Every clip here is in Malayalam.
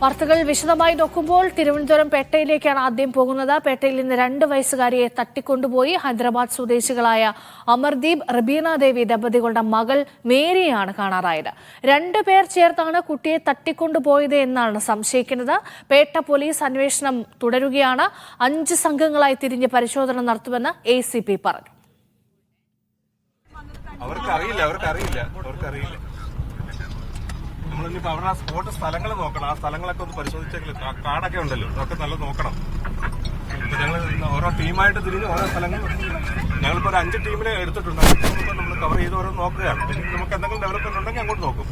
വാർത്തകൾ വിശദമായി നോക്കുമ്പോൾ തിരുവനന്തപുരം പേട്ടയിലേക്കാണ് ആദ്യം പോകുന്നത്. പേട്ടയിൽ നിന്ന് 2 വയസ്സുകാരിയെ തട്ടിക്കൊണ്ടുപോയി. ഹൈദരാബാദ് സ്വദേശികളായ അമർദീപ്, റബീന ദേവി ദമ്പതികളുടെ മകൾ മേരിയാണ് കാണാതായത്. 2 പേർ ചേർത്താണ് കുട്ടിയെ തട്ടിക്കൊണ്ടുപോയത് എന്നാണ് സംശയിക്കുന്നത്. പേട്ട പോലീസ് അന്വേഷണം തുടരുകയാണ്. 5 സംഘങ്ങളായി തിരിഞ്ഞ് പരിശോധന നടത്തുമെന്ന് ACP പറഞ്ഞു. അവർക്കറിയില്ല. നമ്മളിപ്പോ അവരുടെ ആ സ്പോട്ട് സ്ഥലങ്ങൾ നോക്കണം. ആ സ്ഥലങ്ങളൊക്കെ ഒന്ന് പരിശോധിച്ചെങ്കിൽ കാടൊക്കെ ഉണ്ടല്ലോ, അതൊക്കെ നല്ല നോക്കണം. ഞങ്ങൾ ഓരോ ടീമായിട്ട് തിരിഞ്ഞ് ഓരോ സ്ഥലങ്ങൾ ഞങ്ങളിപ്പോ ഒരു 5 ടീമിനെ എടുത്തിട്ടുണ്ട്. നമ്മൾ കവർ ചെയ്ത് ഓരോ നോക്കുകയാണ്. നമുക്ക് എന്തെങ്കിലും ഡെവലപ്മെന്റ് ഉണ്ടെങ്കിൽ അങ്ങോട്ട് നോക്കും.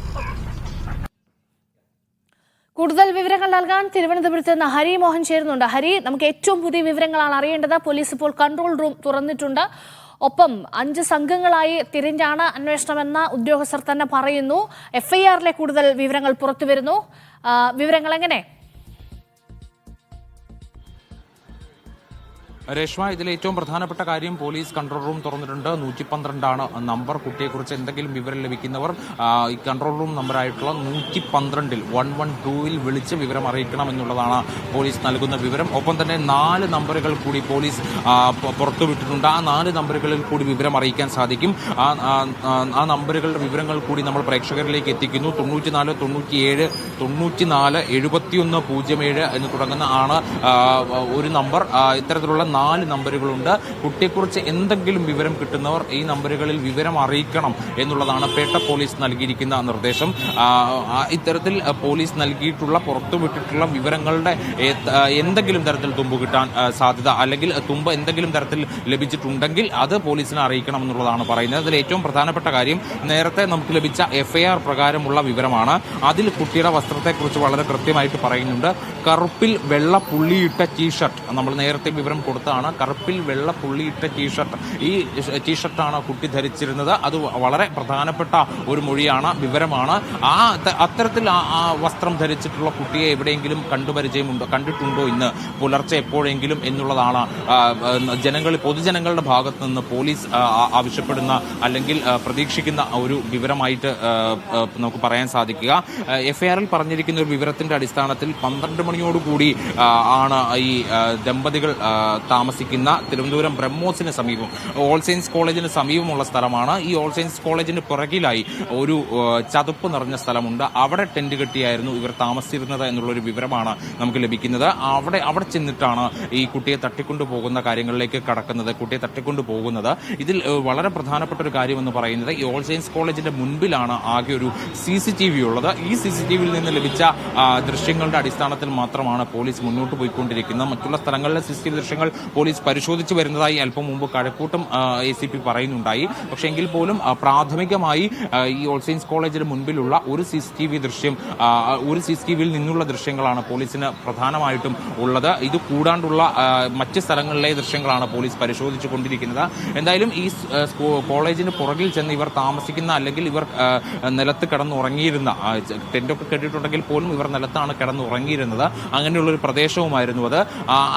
കൂടുതൽ വിവരങ്ങൾ നൽകാൻ തിരുവനന്തപുരത്ത് നിന്ന് ഹരി മോഹൻ ചേരുന്നുണ്ട്. ഹരി, നമുക്ക് ഏറ്റവും പുതിയ വിവരങ്ങളാണ് അറിയേണ്ടത്. പോലീസ് ഇപ്പോൾ കൺട്രോൾ റൂം തുറന്നിട്ടുണ്ട്. ഒപ്പം 5 സംഘങ്ങളായി തിരിഞ്ഞാണ് അന്വേഷണമെന്ന ഉദ്യോഗസ്ഥർ തന്നെ പറയുന്നു. FIR-ലെ കൂടുതൽ വിവരങ്ങൾ പുറത്തുവരുന്നു. വിവരങ്ങൾ എങ്ങനെ? രേഷ്മ, ഇതിൽ ഏറ്റവും പ്രധാനപ്പെട്ട കാര്യം പോലീസ് കൺട്രോൾ റൂം തുറന്നിട്ടുണ്ട്. 112 നമ്പർ. കുട്ടിയെക്കുറിച്ച് എന്തെങ്കിലും വിവരം ലഭിക്കുന്നവർ ഈ കൺട്രോൾ റൂം നമ്പറായിട്ടുള്ള 112-ൽ 112-ൽ വിളിച്ച് വിവരം അറിയിക്കണം എന്നുള്ളതാണ് പോലീസ് നൽകുന്ന വിവരം. ഒപ്പം തന്നെ 4 നമ്പറുകൾ കൂടി പോലീസ് പുറത്തുവിട്ടിട്ടുണ്ട്. ആ 4 നമ്പറുകളിൽ കൂടി വിവരം അറിയിക്കാൻ സാധിക്കും. ആ നമ്പറുകളുടെ വിവരങ്ങൾ കൂടി നമ്മൾ പ്രേക്ഷകരിലേക്ക് എത്തിക്കുന്നു. 94 97 94 71 07 എന്ന് തുടങ്ങുന്ന ആണ് ഒരു നമ്പർ. ഇത്തരത്തിലുള്ള 4 നമ്പറുകളുണ്ട്. കുട്ടിയെക്കുറിച്ച് എന്തെങ്കിലും വിവരം കിട്ടുന്നവർ ഈ നമ്പറുകളിൽ വിവരം അറിയിക്കണം എന്നുള്ളതാണ് പേട്ട പോലീസ് നൽകിയിരിക്കുന്ന നിർദ്ദേശം. ഇത്തരത്തിൽ പോലീസ് നൽകിയിട്ടുള്ള പുറത്തുവിട്ടിട്ടുള്ള വിവരങ്ങളുടെ എന്തെങ്കിലും തരത്തിൽ തുമ്പ് കിട്ടാൻ സാധ്യത, അല്ലെങ്കിൽ തുമ്പ് എന്തെങ്കിലും തരത്തിൽ ലഭിച്ചിട്ടുണ്ടെങ്കിൽ അത് പോലീസിനെ അറിയിക്കണം എന്നുള്ളതാണ് പറയുന്നത്. അതിൽ ഏറ്റവും പ്രധാനപ്പെട്ട കാര്യം നേരത്തെ നമുക്ക് ലഭിച്ച FIR പ്രകാരമുള്ള വിവരമാണ്. അതിൽ കുട്ടിയുടെ വസ്ത്രത്തെക്കുറിച്ച് വളരെ കൃത്യമായിട്ട് പറയുന്നുണ്ട്. കറുപ്പിൽ വെള്ള പുള്ളിയിട്ട ടീഷർട്ട്, നമ്മൾ നേരത്തെ വിവരം കൊടുത്താണ്. കറുപ്പിൽ വെള്ള പുള്ളിയിട്ട ടീഷർട്ട്, ഈ ടീഷർട്ടാണ് കുട്ടി ധരിച്ചിരുന്നത്. അത് വളരെ പ്രധാനപ്പെട്ട ഒരു മൊഴിയാണ്, വിവരമാണ്. അത്തരത്തിൽ ആ വസ്ത്രം ധരിച്ചിട്ടുള്ള കുട്ടിയെ എവിടെയെങ്കിലും കണ്ടിട്ടുണ്ടോ ഇന്ന് പുലർച്ചെ എപ്പോഴെങ്കിലും എന്നുള്ളതാണ് പൊതുജനങ്ങളുടെ ഭാഗത്ത് നിന്ന് പോലീസ് ആവശ്യപ്പെടുന്ന അല്ലെങ്കിൽ പ്രതീക്ഷിക്കുന്ന ഒരു വിവരമായിട്ട് നമുക്ക് പറയാൻ സാധിക്കുക. FIR-ൽ പറഞ്ഞിരിക്കുന്ന ഒരു വിവരത്തിന്റെ അടിസ്ഥാനത്തിൽ 12 മണിയോടുകൂടി ആണ് ഈ ദമ്പതികൾ താമസിക്കുന്ന തിരുവനന്തപുരം ബ്രഹ്മോസിന് സമീപം, ഓൾ സയൻസ് കോളേജിന് സമീപമുള്ള സ്ഥലമാണ്. ഈ ഓൾ സയൻസ് കോളേജിന് പുറകിലായി ഒരു ചതുപ്പ് നിറഞ്ഞ സ്ഥലമുണ്ട്. അവിടെ ടെന്റ് കെട്ടിയായിരുന്നു ഇവർ താമസിച്ചിരുന്നത് എന്നുള്ളൊരു വിവരമാണ് നമുക്ക് ലഭിക്കുന്നത്. അവിടെ ചെന്നിട്ടാണ് ഈ കുട്ടിയെ തട്ടിക്കൊണ്ടു പോകുന്ന കാര്യങ്ങളിലേക്ക് കടക്കുന്നത്, കുട്ടിയെ തട്ടിക്കൊണ്ടു പോകുന്നത്. ഇതിൽ വളരെ പ്രധാനപ്പെട്ട ഒരു കാര്യമെന്ന് പറയുന്നത് ഈ ഓൾ സയൻസ് കോളേജിന്റെ മുൻപിലാണ് ആകെ ഒരു CCTV ഉള്ളത്. ഈ CCTV-ൽ നിന്ന് ലഭിച്ച ദൃശ്യങ്ങളുടെ അടിസ്ഥാനത്തിൽ മാത്രമാണ് പോലീസ് മുന്നോട്ട് പോയിക്കൊണ്ടിരിക്കുന്നത്. മറ്റുള്ള സ്ഥലങ്ങളിലെ CCTV ദൃശ്യങ്ങൾ പോലീസ് പരിശോധിച്ചു വരുന്നതായി അല്പം മുമ്പ് കഴക്കൂട്ടം ACP പറയുന്നുണ്ടായി. പക്ഷെ എങ്കിൽ പോലും പ്രാഥമികമായി ഈ ഓൾ സയൻസ് കോളേജിന് മുൻപിലുള്ള ഒരു CCTV ദൃശ്യം, ഒരു CCTV-ൽ നിന്നുള്ള ദൃശ്യങ്ങളാണ് പോലീസിന് പ്രധാനമായിട്ടും ഉള്ളത്. ഇത് കൂടാണ്ടുള്ള മറ്റ് സ്ഥലങ്ങളിലെ ദൃശ്യങ്ങളാണ് പോലീസ് പരിശോധിച്ചു കൊണ്ടിരിക്കുന്നത്. എന്തായാലും ഈ കോളേജിന് പുറകിൽ ചെന്ന് ഇവർ താമസിക്കുന്ന, അല്ലെങ്കിൽ ഇവർ നിലത്ത് കിടന്നുറങ്ങിയിരുന്ന, ടെന്റൊക്കെ കെട്ടിയിട്ടുണ്ടെങ്കിൽ പോലും ഇവർ നിലത്താണ് കിടന്നുറങ്ങിയിരുന്നത്. അങ്ങനെയുള്ളൊരു പ്രദേശവുമായിരുന്നു അത്.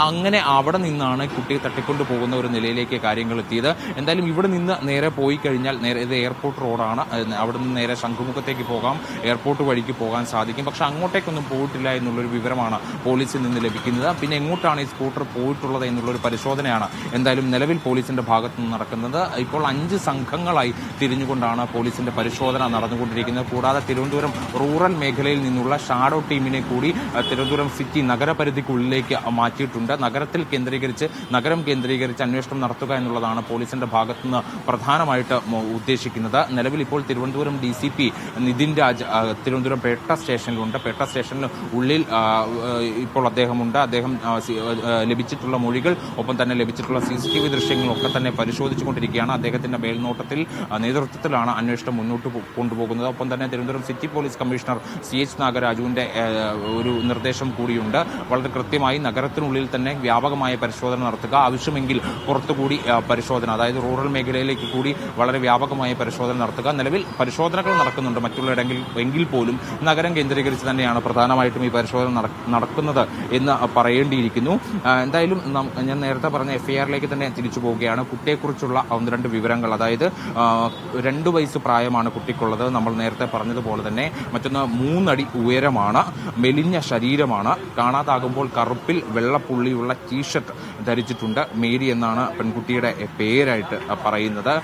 അങ്ങനെ അവിടെ നിന്നാണ് കുട്ടിയെ തട്ടിക്കൊണ്ടു പോകുന്ന ഒരു നിലയിലേക്ക് കാര്യങ്ങൾ എത്തിയത്. എന്തായാലും ഇവിടെ നിന്ന് നേരെ പോയി കഴിഞ്ഞാൽ ഇത് എയർപോർട്ട് റോഡാണ്. അവിടെ നിന്ന് നേരെ ശംഖുമുഖത്തേക്ക് പോകാം, എയർപോർട്ട് വഴിക്ക് പോകാൻ സാധിക്കും. പക്ഷെ അങ്ങോട്ടേക്കൊന്നും പോയിട്ടില്ല എന്നുള്ളൊരു വിവരമാണ് പോലീസിൽ നിന്ന് ലഭിക്കുന്നത്. പിന്നെ എങ്ങോട്ടാണ് ഈ സ്കൂട്ടർ പോയിട്ടുള്ളത് എന്നുള്ളൊരു പരിശോധനയാണ് എന്തായാലും നിലവിൽ പോലീസിന്റെ ഭാഗത്തു നിന്ന് നടക്കുന്നത്. ഇപ്പോൾ 5 സംഘങ്ങളായി തിരിഞ്ഞുകൊണ്ടാണ് പോലീസിന്റെ പരിശോധന നടന്നുകൊണ്ടിരിക്കുന്നത്. കൂടാതെ തിരുവനന്തപുരം റൂറൽ മേഖലയിൽ നിന്നുള്ള ഷാഡോ ടീമിനെ കൂടി തിരുവനന്തപുരം സിറ്റി നഗരപരിധിക്കുള്ളിലേക്ക് മാറ്റിയിട്ടുണ്ട്. നഗരം കേന്ദ്രീകരിച്ച് അന്വേഷണം നടത്തുക എന്നുള്ളതാണ് പോലീസിന്റെ ഭാഗത്തുനിന്ന് പ്രധാനമായിട്ട് ഉദ്ദേശിക്കുന്നത്. നിലവിൽ ഇപ്പോൾ തിരുവനന്തപുരം DCP നിതിൻ രാജ് തിരുവനന്തപുരം പേട്ട സ്റ്റേഷനിലുണ്ട്. പേട്ട സ്റ്റേഷനിൽ ഉള്ളിൽ ഇപ്പോൾ അദ്ദേഹമുണ്ട്. അദ്ദേഹം ലഭിച്ചിട്ടുള്ള മൊഴികൾ, ഒപ്പം തന്നെ ലഭിച്ചിട്ടുള്ള CCTV ദൃശ്യങ്ങളൊക്കെ തന്നെ പരിശോധിച്ചുകൊണ്ടിരിക്കുകയാണ്. അദ്ദേഹത്തിന്റെ നേതൃത്വത്തിലാണ് അന്വേഷണം മുന്നോട്ട് കൊണ്ടുപോകുന്നത്. ഒപ്പം തന്നെ Thiruvananthapuram city police commissioner CH നാഗരാജുവിന്റെ ഒരു നിർദ്ദേശം കൂടിയുണ്ട്. വളരെ കൃത്യമായി നഗരത്തിനുള്ളിൽ തന്നെ വ്യാപകമായ പരിശോധന പരിശോധന നടത്തുക, ആവശ്യമെങ്കിൽ പുറത്തുകൂടി പരിശോധന, അതായത് റൂറൽ മേഖലയിലേക്ക് കൂടി വളരെ വ്യാപകമായ പരിശോധന നടത്തുക. നിലവിൽ പരിശോധനകൾ നടക്കുന്നുണ്ട് മറ്റുള്ളവരെങ്കിൽ പോലും നഗരം കേന്ദ്രീകരിച്ച് തന്നെയാണ് പ്രധാനമായിട്ടും ഈ പരിശോധന നടക്കുന്നത് എന്ന് പറയേണ്ടിയിരിക്കുന്നു. എന്തായാലും ഞാൻ നേരത്തെ പറഞ്ഞ എഫ്ഐആറിലേക്ക് തന്നെ തിരിച്ചു പോവുകയാണ്. കുട്ടിയെക്കുറിച്ചുള്ള 1-2 വിവരങ്ങൾ, അതായത് 2 വയസ്സ് പ്രായമാണ് കുട്ടിക്കുള്ളത്. നമ്മൾ നേരത്തെ പറഞ്ഞതുപോലെ തന്നെ മറ്റൊന്ന് 3 അടി ഉയരമാണ്, മെലിഞ്ഞ ശരീരമാണ്, കാണാതാകുമ്പോൾ കറുപ്പിൽ വെള്ളപ്പുള്ളിയുള്ള ടീഷർട്ട് ധരിച്ചിട്ടുണ്ട്. മേരി എന്നാണ് പെൺകുട്ടിയുടെ പേരായിട്ട് പറയുന്നത്.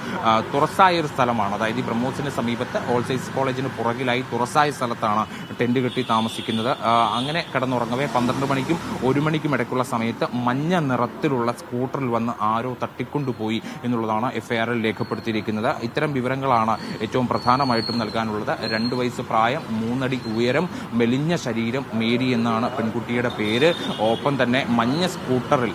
തുറസായ ഒരു സ്ഥലമാണ്, അതായത് ഈ ബ്രഹ്മോസിന് സമീപത്ത് ഓൾ സയൻസ് കോളേജിന് പുറകിലായി തുറസായ സ്ഥലത്താണ് ടെന്റ് കെട്ടി താമസിക്കുന്നത്. അങ്ങനെ കിടന്നുറങ്ങവേ 12 മണിക്കും 1 മണിക്കും ഇടയ്ക്കുള്ള സമയത്ത് മഞ്ഞ നിറത്തിലുള്ള സ്കൂട്ടറിൽ വന്ന് ആരോ തട്ടിക്കൊണ്ടുപോയി എന്നുള്ളതാണ് എഫ്ഐആറിൽ രേഖപ്പെടുത്തിയിരിക്കുന്നത്. ഇത്തരം വിവരങ്ങളാണ് ഏറ്റവും പ്രധാനമായിട്ടും നൽകാനുള്ളത്. 2 വയസ്സ് പ്രായം, 3 അടി ഉയരം, മെലിഞ്ഞ ശരീരം, മേരി എന്നാണ് പെൺകുട്ടിയുടെ പേര്. ഒപ്പം തന്നെ മഞ്ഞ സ്കൂട്ടറിൽ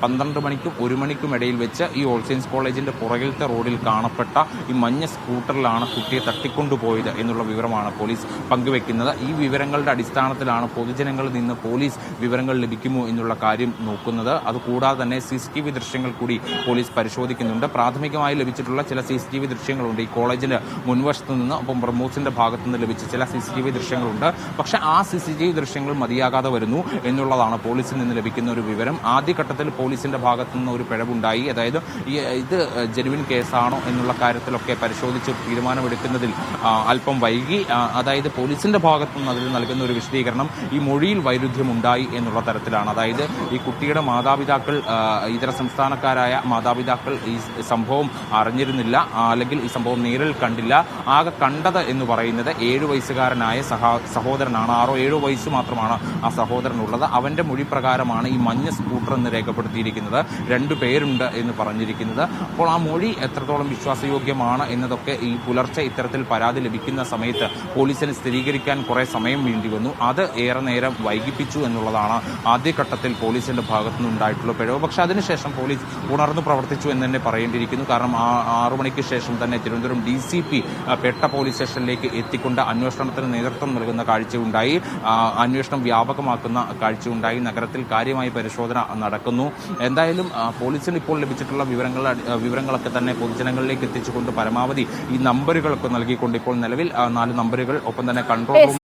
12 മണിക്കും 1 മണിക്കും ഇടയിൽ വെച്ച് ഈ ഓൾ സയൻസ് കോളേജിന്റെ പുറകിലത്തെ റോഡിൽ കാണപ്പെട്ട ഈ മഞ്ഞ സ്കൂട്ടറിലാണ് കുട്ടിയെ തട്ടിക്കൊണ്ടുപോയത് എന്നുള്ള വിവരമാണ് പോലീസ് പങ്കുവെക്കുന്നത്. ഈ വിവരങ്ങളുടെ അടിസ്ഥാനത്തിലാണ് പൊതുജനങ്ങളിൽ നിന്ന് പോലീസ് വിവരങ്ങൾ ലഭിക്കുമോ എന്നുള്ള കാര്യം നോക്കുന്നത്. അതുകൂടാതെ തന്നെ CCTV ദൃശ്യങ്ങൾ കൂടി പോലീസ് പരിശോധിക്കുന്നുണ്ട്. പ്രാഥമികമായി ലഭിച്ചിട്ടുള്ള ചില CCTV ദൃശ്യങ്ങളുണ്ട് ഈ കോളേജിന് മുൻവശത്ത് നിന്ന്, ഒപ്പം ബ്രഹ്മോസിന്റെ ഭാഗത്തു നിന്ന് ലഭിച്ച ചില CCTV ദൃശ്യങ്ങളുണ്ട്. പക്ഷേ ആ CCTV ദൃശ്യങ്ങൾ മതിയാകാതെ വരുന്നു എന്നുള്ളതാണ് പോലീസിൽ നിന്ന് ലഭിക്കുന്ന ഒരു വിവരം. ആദ്യഘട്ടത്തിൽ പോലീസിന്റെ ഭാഗത്തു നിന്ന് ഒരു പിഴവുണ്ടായി, അതായത് ഇത് ജെനുവിൻ കേസാണോ എന്നുള്ള കാര്യത്തിലൊക്കെ പരിശോധിച്ച് തീരുമാനമെടുക്കുന്നതിൽ അല്പം വൈകി. അതായത് പോലീസിന്റെ ഭാഗത്തു നിന്ന് അതിൽ നൽകുന്ന ഒരു വിശദീകരണം ഈ മൊഴിയിൽ വൈരുദ്ധ്യമുണ്ടായി എന്നുള്ള തരത്തിലാണ്. അതായത് ഈ കുട്ടിയുടെ മാതാപിതാക്കൾ, ഇതര സംസ്ഥാനക്കാരായ മാതാപിതാക്കൾ ഈ സംഭവം അറിഞ്ഞിരുന്നില്ല, അല്ലെങ്കിൽ ഈ സംഭവം നേരിൽ കണ്ടില്ല. ആകെ കണ്ടത് എന്ന് പറയുന്നത് 7 വയസ്സുകാരനായ സഹോദരനാണ്. 6-7 വയസ്സ് മാത്രമാണ് ആ സഹോദരനുള്ളത്. അവന്റെ മൊഴി പ്രകാരമാണ് ഈ മഞ്ഞ സ്കൂട്ടർ എന്ന് രേഖപ്പെടുത്തിയിരിക്കുന്നത്. 2 പേരുണ്ട് എന്ന് പറഞ്ഞിരിക്കുന്നത്. അപ്പോൾ ആ മൊഴി എത്രത്തോളം വിശ്വാസയോഗ്യമാണ് എന്നതൊക്കെ ഈ പുലർച്ചെ ഇത്തരത്തിൽ പരാതി ലഭിക്കുന്ന സമയത്ത് പോലീസിന് സ്ഥിരീകരിക്കാൻ കുറെ സമയം വേണ്ടി വന്നു. അത് ഏറെ നേരം വൈകിപ്പിച്ചു എന്നുള്ളതാണ് ആദ്യഘട്ടത്തിൽ പോലീസിന്റെ ഭാഗത്തു നിന്നുണ്ടായിട്ടുള്ള പിഴവ്. പക്ഷെ അതിനുശേഷം പോലീസ് ഉണർന്നു പ്രവർത്തിച്ചു എന്ന് തന്നെ പറയേണ്ടിയിരിക്കുന്നു. കാരണം 6 മണിക്ക് ശേഷം തന്നെ തിരുവനന്തപുരം DCP പേട്ട പോലീസ് സ്റ്റേഷനിലേക്ക് എത്തിക്കൊണ്ട് അന്വേഷണത്തിന് നേതൃത്വം നൽകുന്ന കാഴ്ചയുണ്ടായി. അന്വേഷണം വ്യാപകമാക്കുന്ന കാഴ്ചയുണ്ടായി. നഗരത്തിൽ കാര്യമായ പരിശോധന നടക്കുന്നു. എന്തായാലും പോലീസിന് ഇപ്പോൾ ലഭിച്ചിട്ടുള്ള വിവരങ്ങളൊക്കെ തന്നെ പൊതുജനങ്ങളിലേക്ക് എത്തിച്ചുകൊണ്ട് പരമാവധി ഈ നമ്പറുകളൊക്കെ നൽകിക്കൊണ്ട് ഇപ്പോൾ നിലവിൽ 4 നമ്പറുകൾ, ഒപ്പം തന്നെ കൺട്രോൾ റൂം